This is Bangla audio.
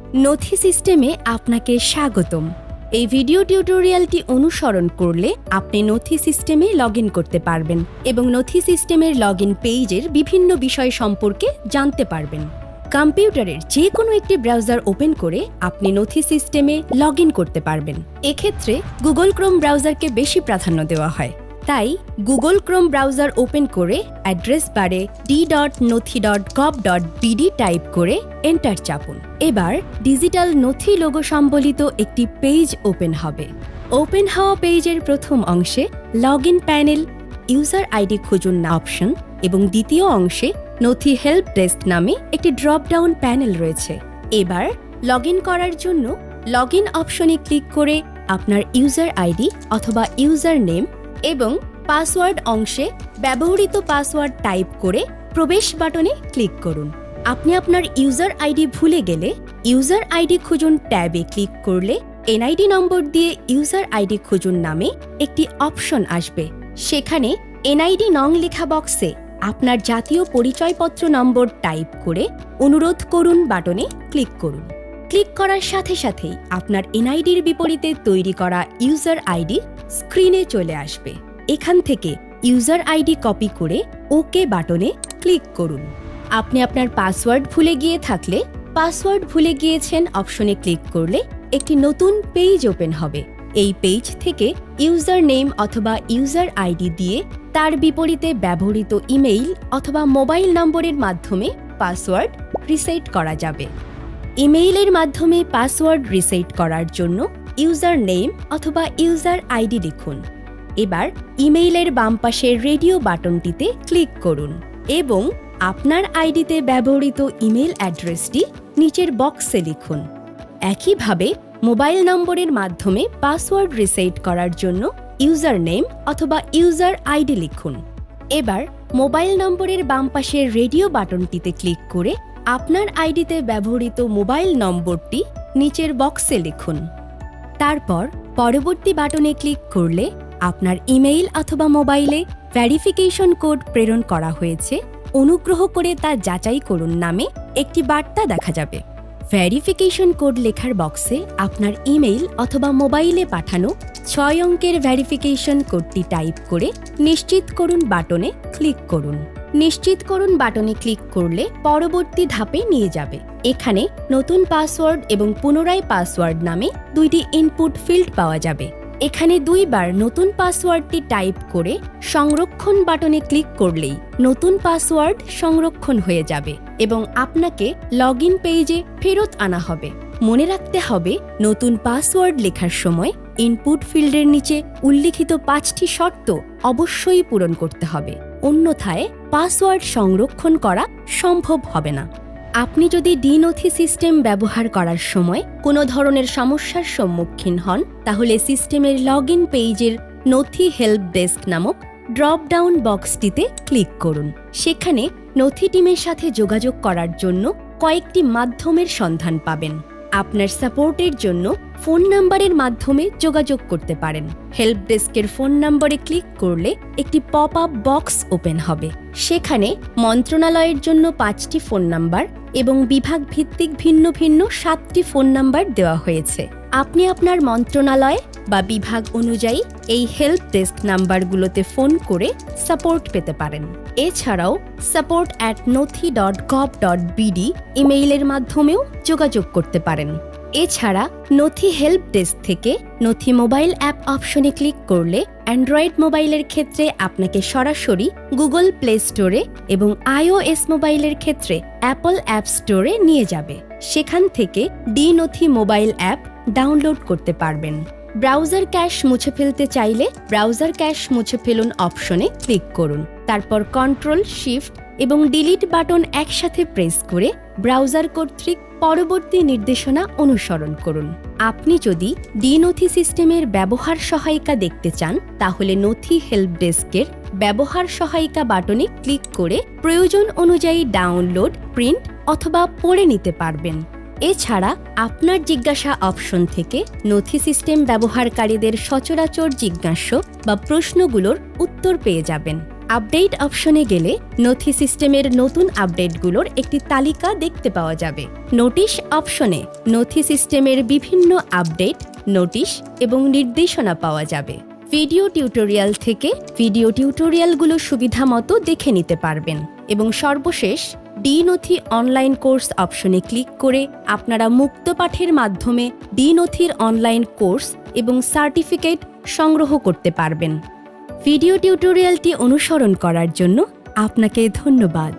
নথি সিস্টেমে আপনাকে স্বাগতম। এই ভিডিও টিউটোরিয়ালটি অনুসরণ করলে আপনি নথি সিস্টেমে লগইন করতে পারবেন এবং নথি সিস্টেমের লগইন পেজের বিভিন্ন বিষয় সম্পর্কে জানতে পারবেন। কম্পিউটারের যে কোনো একটি ব্রাউজার ওপেন করে আপনি নথি সিস্টেমে লগইন করতে পারবেন। এক্ষেত্রে গুগল ক্রোম ব্রাউজারকে বেশি প্রাধান্য দেওয়া হয়। তাই গুগল ক্রোম ব্রাউজার ওপেন করে অ্যাড্রেস বারে d.nothi.gov.bd টাইপ করে এন্টার চাপুন। এবার ডিজিটাল নথি লোগো সম্বলিত একটি পেজ ওপেন হবে। ওপেন হওয়া পেজের প্রথম অংশে লগইন প্যানেল, ইউজার আইডি খুঁজুন না অপশন এবং দ্বিতীয় অংশে নথি হেল্প ডেস্ক নামে একটি ড্রপ ডাউন প্যানেল রয়েছে। এবার লগইন করার জন্য লগইন অপশনে ক্লিক করে আপনার ইউজার আইডি অথবা ইউজার নেম এবং পাসওয়ার্ড অংশে ব্যবহৃত পাসওয়ার্ড টাইপ করে প্রবেশ বাটনে ক্লিক করুন। আপনি আপনার ইউজার আইডি ভুলে গেলে ইউজার আইডি খুঁজুন ট্যাবে ক্লিক করলে এনআইডি নম্বর দিয়ে ইউজার আইডি খুঁজুন নামে একটি অপশন আসবে। সেখানে এনআইডি নং লেখা বক্সে আপনার জাতীয় পরিচয়পত্র নম্বর টাইপ করে অনুরোধ করুন বাটনে ক্লিক করুন। ক্লিক করার সাথে সাথেই আপনার এনআইডির বিপরীতে তৈরি করা ইউজার আইডি স্ক্রিনে চলে আসবে। এখান থেকে ইউজার আইডি কপি করে ওকে বাটনে ক্লিক করুন। আপনি আপনার পাসওয়ার্ড ভুলে গিয়ে থাকলে পাসওয়ার্ড ভুলে গিয়েছেন অপশনে ক্লিক করলে একটি নতুন পেজ ওপেন হবে। এই পেজ থেকে ইউজার নেম অথবা ইউজার আইডি দিয়ে তার বিপরীতে ব্যবহৃত ইমেইল অথবা মোবাইল নম্বরের মাধ্যমে পাসওয়ার্ড রিসেট করা যাবে। ইমেইলের মাধ্যমে পাসওয়ার্ড রিসেট করার জন্য ইউজার নেম অথবা ইউজার আইডি লিখুন। এবার ইমেইলের বাম পাশের রেডিও বাটনটিতে ক্লিক করুন এবং আপনার আইডিতে ব্যবহৃত ইমেল অ্যাড্রেসটি নিচের বক্সে লিখুন। একইভাবে মোবাইল নম্বরের মাধ্যমে পাসওয়ার্ড রিসেট করার জন্য ইউজার নেম অথবা ইউজার আইডি লিখুন। এবার মোবাইল নম্বরের বাম পাশের রেডিও বাটনটিতে ক্লিক করে আপনার আইডিতে ব্যবহৃত মোবাইল নম্বরটি নিচের বক্সে লিখুন। তারপর পরবর্তী বাটনে ক্লিক করলে আপনার ইমেইল অথবা মোবাইলে ভেরিফিকেশন কোড প্রেরণ করা হয়েছে, অনুগ্রহ করে তা যাচাই করুন নামে একটি বার্তা দেখা যাবে। ভেরিফিকেশন কোড লেখার বক্সে আপনার ইমেইল অথবা মোবাইলে পাঠানো 6 অঙ্কের ভেরিফিকেশন কোডটি টাইপ করে নিশ্চিত করুন বাটনে ক্লিক করুন। নিশ্চিত করুন বাটনে ক্লিক করলে পরবর্তী ধাপে নিয়ে যাবে। এখানে নতুন পাসওয়ার্ড এবং পুনরায় পাসওয়ার্ড নামে দুইটি ইনপুট ফিল্ড পাওয়া যাবে। এখানে 2 বার নতুন পাসওয়ার্ডটি টাইপ করে সংরক্ষণ বাটনে ক্লিক করলেই নতুন পাসওয়ার্ড সংরক্ষণ হয়ে যাবে এবং আপনাকে লগইন পেজে ফেরত আনা হবে। মনে রাখতে হবে নতুন পাসওয়ার্ড লেখার সময় ইনপুট ফিল্ডের নিচে উল্লিখিত 5টি শর্ত অবশ্যই পূরণ করতে হবে, অন্যথায় পাসওয়ার্ড সংরক্ষণ করা সম্ভব হবে না। আপনি যদি নথি সিস্টেম ব্যবহার করার সময় কোনো ধরনের সমস্যার সম্মুখীন হন তাহলে সিস্টেমের লগইন পেজের নথি হেল্প ডেস্ক নামক ড্রপ ডাউন বক্সটিতে ক্লিক করুন। সেখানে নথি টিমের সাথে যোগাযোগ করার জন্য কয়েকটি মাধ্যমের সন্ধান পাবেন। আপনার সাপোর্টের জন্য ফোন নাম্বারের মাধ্যমে যোগাযোগ করতে পারেন। হেল্প ডেস্কের ফোন নম্বরে ক্লিক করলে একটি পপ আপ বক্স ওপেন হবে। সেখানে মন্ত্রণালয়ের জন্য 5টি ফোন নাম্বার এবং বিভাগ ভিত্তিক ভিন্ন ভিন্ন 7টি ফোন নাম্বার দেওয়া হয়েছে। আপনি আপনার মন্ত্রণালয় বা বিভাগ অনুযায়ী এই হেল্প ডেস্ক নাম্বারগুলোতে ফোন করে সাপোর্ট পেতে পারেন। এছাড়াও support@nothi.gov.bd ইমেইলের মাধ্যমেও যোগাযোগ করতে পারেন। এছাড়া নথি হেল্প ডেস্ক থেকে নথি মোবাইল অ্যাপ অপশনে ক্লিক করলে অ্যান্ড্রয়েড মোবাইলের ক্ষেত্রে আপনাকে সরাসরি গুগল প্লে স্টোরে এবং iOS মোবাইলের ক্ষেত্রে অ্যাপল অ্যাপ স্টোরে নিয়ে যাবে। সেখান থেকে নথি মোবাইল অ্যাপ ডাউনলোড করতে পারবেন। ব্রাউজার ক্যাশ মুছে ফেলতে চাইলে ব্রাউজার ক্যাশ মুছে ফেলুন অপশনে ক্লিক করুন। তারপর কন্ট্রোল, শিফট এবং ডিলিট বাটন একসাথে প্রেস করে ব্রাউজার কর্তৃক পরবর্তী নির্দেশনা অনুসরণ করুন। আপনি যদি নথি সিস্টেমের ব্যবহার সহায়িকা দেখতে চান তাহলে নথি হেল্প ডেস্কের ব্যবহার সহায়িকা বাটনে ক্লিক করে প্রয়োজন অনুযায়ী ডাউনলোড, প্রিন্ট অথবা পড়ে নিতে পারবেন। এছাড়া আপনার জিজ্ঞাসা অপশন থেকে নথি সিস্টেম ব্যবহারকারীদের সচরাচর জিজ্ঞাস্য বা প্রশ্নগুলোর উত্তর পেয়ে যাবেন। আপডেট অপশনে গেলে নথি সিস্টেমের নতুন আপডেটগুলোর একটি তালিকা দেখতে পাওয়া যাবে। নোটিশ অপশনে নথি সিস্টেমের বিভিন্ন আপডেট, নোটিশ এবং নির্দেশনা পাওয়া যাবে। ভিডিও টিউটোরিয়াল থেকে ভিডিও টিউটোরিয়ালগুলো সুবিধামতো দেখে নিতে পারবেন এবং সর্বশেষ ডি-নথি অনলাইন কোর্স অপশনে ক্লিক করে আপনারা মুক্ত পাঠের মাধ্যমে ডি-নথির অনলাইন কোর্স এবং সার্টিফিকেট সংগ্রহ করতে পারবেন। ভিডিও টিউটোরিয়ালটি অনুসরণ করার জন্য আপনাকে ধন্যবাদ।